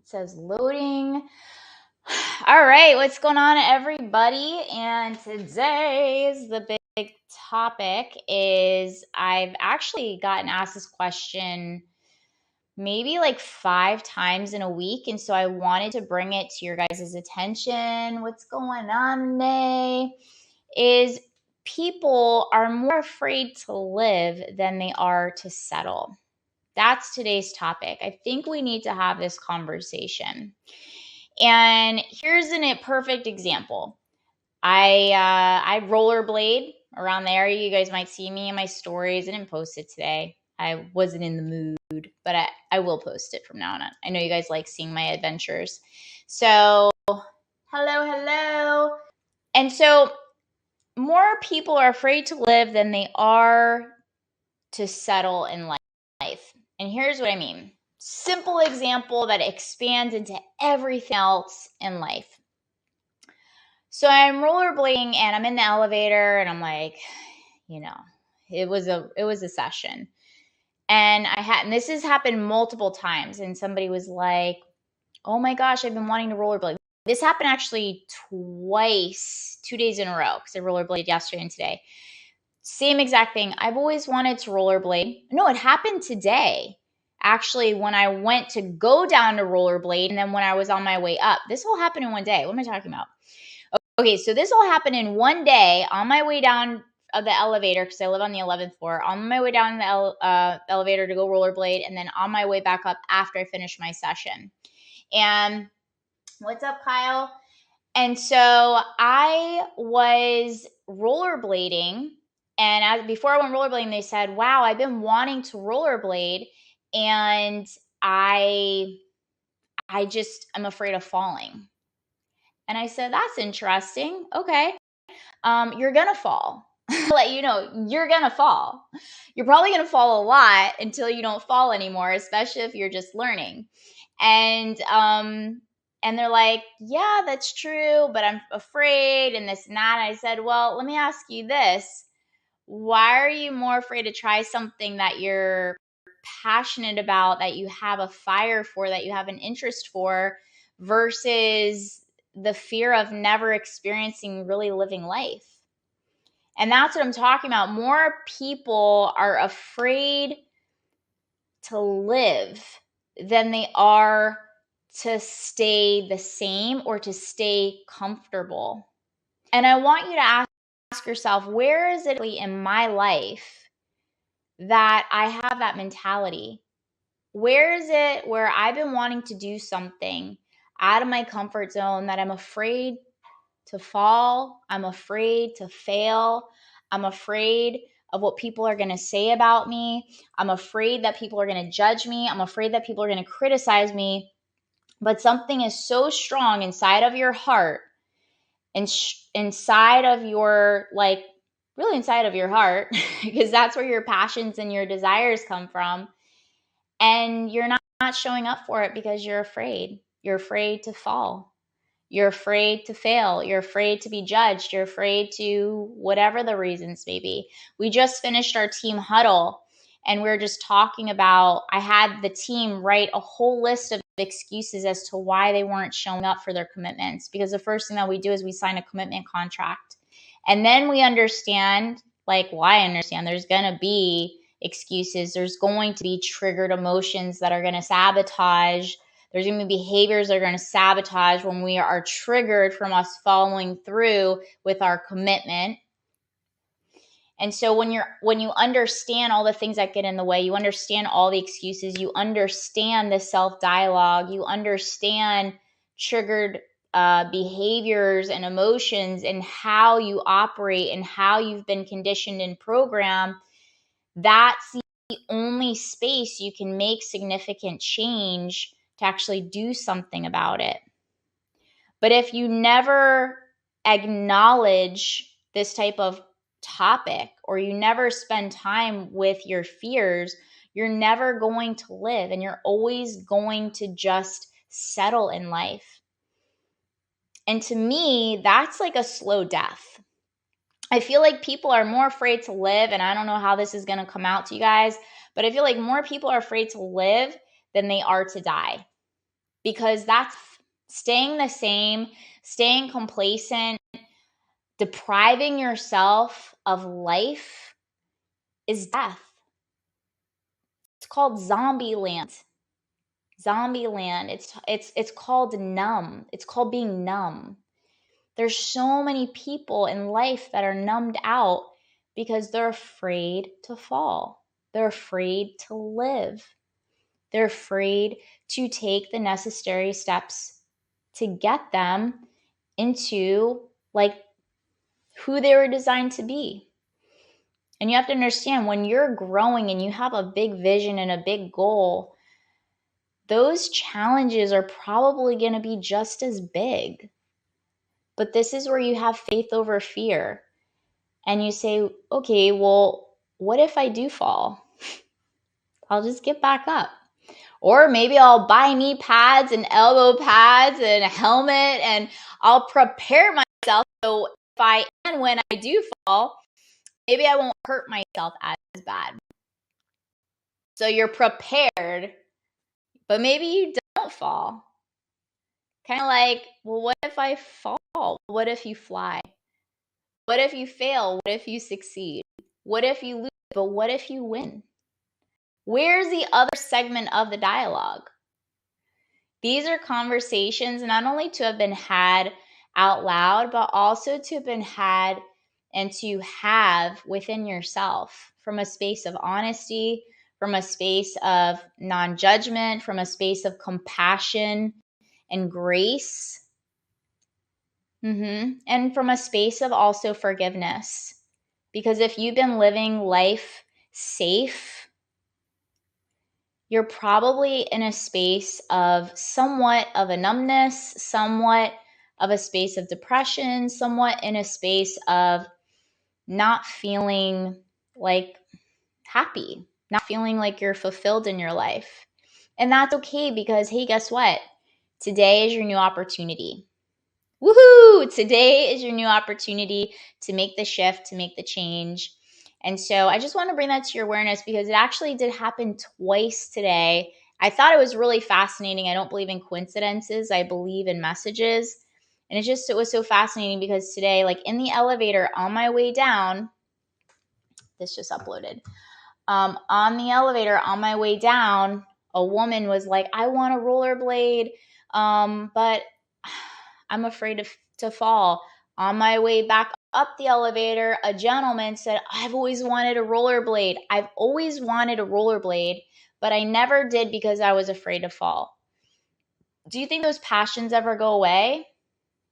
It says loading. All right, what's going on, everybody? And today's the big topic is I've actually gotten asked this question maybe like 5 times in a week, and so I wanted to bring it to your guys' attention. What's going on today is people are more afraid to live than they are to settle. That's today's topic. I think we need to have this conversation. And here's a perfect example. I rollerblade around the area. You guys might see me in my stories. I didn't post it today. I wasn't in the mood, but I will post it from now on. I know you guys like seeing my adventures. So, hello. And so more people are afraid to live than they are to settle in life. And here's what I mean. Simple example that expands into everything else in life. So I'm rollerblading and I'm in the elevator and I'm like, it was a session. And this has happened multiple times. And somebody was like, oh my gosh, I've been wanting to rollerblade. This happened actually twice, 2 days in a row, because I rollerbladed yesterday and today. Same exact thing. I've always wanted to rollerblade. No, it happened today. Actually, when I went to go down to rollerblade and then when I was on my way up, this all happened in one day. What am I talking about? Okay, so this all happened in one day on my way down of the elevator because I live on the 11th floor. On my way down the elevator to go rollerblade, and then on my way back up after I finished my session. And what's up, Kyle? And so I was rollerblading, and before I went rollerblading, they said, "Wow, I've been wanting to rollerblade, and I'm afraid of falling." And I said, "That's interesting. Okay. You're going to fall." I'll let you know, you're going to fall. You're probably going to fall a lot until you don't fall anymore, especially if you're just learning. And they're like, "Yeah, that's true, but I'm afraid," and this and that. And I said, "Well, let me ask you this. Why are you more afraid to try something that you're passionate about, that you have a fire for, that you have an interest for, versus the fear of never experiencing really living life?" And that's what I'm talking about. More people are afraid to live than they are to stay the same or to stay comfortable. And I want you to ask yourself, where is it in my life that I have that mentality? Where is it where I've been wanting to do something out of my comfort zone that I'm afraid to fall? I'm afraid to fail. I'm afraid of what people are going to say about me. I'm afraid that people are going to judge me. I'm afraid that people are going to criticize me. But something is so strong inside of your heart and inside of your, really inside of your heart, because that's where your passions and your desires come from. And you're not showing up for it because you're afraid. You're afraid to fall. You're afraid to fail. You're afraid to be judged. You're afraid to whatever the reasons may be. We just finished our team huddle, and we're just talking about, I had the team write a whole list of excuses as to why they weren't showing up for their commitments. Because the first thing that we do is we sign a commitment contract. And then we understand, I understand there's going to be excuses. There's going to be triggered emotions that are going to sabotage. There's going to be behaviors that are going to sabotage when we are triggered from us following through with our commitment. And so when you understand all the things that get in the way, you understand all the excuses, you understand the self-dialogue, you understand triggered behaviors and emotions and how you operate and how you've been conditioned and programmed, that's the only space you can make significant change to actually do something about it. But if you never acknowledge this type of topic, or you never spend time with your fears, you're never going to live, and you're always going to just settle in life. And to me, that's like a slow death. I feel like people are more afraid to live, and I don't know how this is going to come out to you guys, but I feel like more people are afraid to live than they are to die. because that's staying the same, staying complacent, depriving yourself of life is death. It's called zombie land. Zombie land. It's called numb. It's called being numb. There's so many people in life that are numbed out because they're afraid to fall. They're afraid to live. They're afraid to take the necessary steps to get them into like who they were designed to be. And you have to understand, when you're growing and you have a big vision and a big goal, those challenges are probably going to be just as big. But this is where you have faith over fear. And you say, okay, well, what if I do fall? I'll just get back up. Or maybe I'll buy knee pads and elbow pads and a helmet, and I'll prepare myself so when I do fall, maybe I won't hurt myself as bad. So you're prepared, but maybe you don't fall. Kind of like, well, what if I fall? What if you fly? What if you fail? What if you succeed? What if you lose? But what if you win? Where's the other segment of the dialogue? These are conversations not only to have been had out loud, but also to have been had and to have within yourself, from a space of honesty, from a space of non-judgment, from a space of compassion and grace, and from a space of also forgiveness. Because if you've been living life safe, you're probably in a space of somewhat of a numbness, somewhat of a space of depression, somewhat in a space of not feeling like happy, not feeling like you're fulfilled in your life. And that's okay, because, hey, guess what? Today is your new opportunity. Woohoo! Today is your new opportunity to make the shift, to make the change. And so I just want to bring that to your awareness, because it actually did happen twice today. I thought it was really fascinating. I don't believe in coincidences. I believe in messages. And it was so fascinating because today, like in the elevator on my way down, this just uploaded. On the elevator on my way down, a woman was like, I want a rollerblade, but I'm afraid to fall. On my way back up the elevator, a gentleman said, I've always wanted a rollerblade. I've always wanted a rollerblade, but I never did because I was afraid to fall. Do you think those passions ever go away?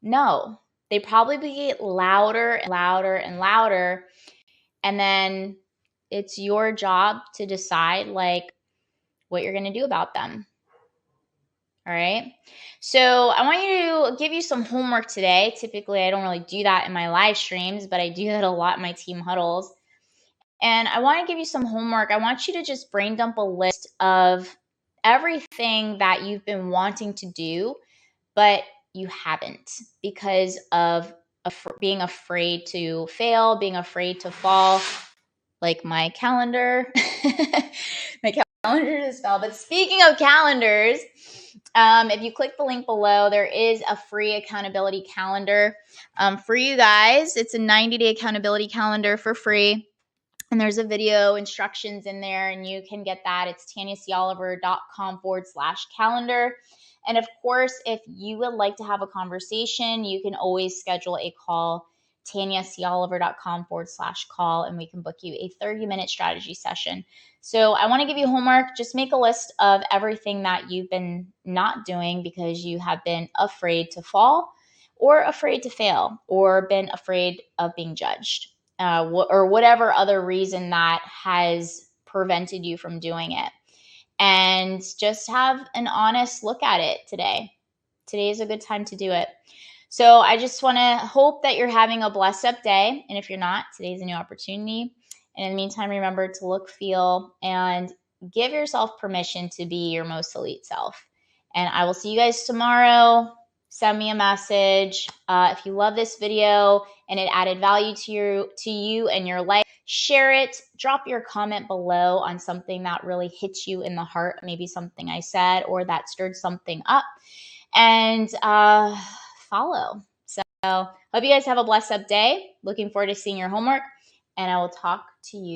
No. They probably get louder and louder and louder. And then it's your job to decide like what you're going to do about them. All right. So I want you to give you some homework today. Typically, I don't really do that in my live streams, but I do that a lot in my team huddles. And I want to give you some homework. I want you to just brain dump a list of everything that you've been wanting to do, but you haven't because of being afraid to fail, being afraid to fall, like my calendar. My calendar just fell. But speaking of calendars, if you click the link below, there is a free accountability calendar for you guys. It's a 90-day accountability calendar for free. And there's a video instructions in there, and you can get that. It's tanyacoliver.com/calendar. And of course, if you would like to have a conversation, you can always schedule a call, tanyacoliver.com/call, and we can book you a 30-minute strategy session. So I want to give you homework. Just make a list of everything that you've been not doing because you have been afraid to fall or afraid to fail or been afraid of being judged. Or whatever other reason that has prevented you from doing it. And just have an honest look at it today. Today is a good time to do it. So I just want to hope that you're having a blessed up day. And if you're not, today's a new opportunity. And in the meantime, remember to look, feel, and give yourself permission to be your most elite self. And I will see you guys tomorrow. send me a message. If you love this video and it added value to you and your life, share it. Drop your comment below on something that really hits you in the heart, maybe something I said or that stirred something up, and follow. So hope you guys have a blessed up day. Looking forward to seeing your homework, and I will talk to you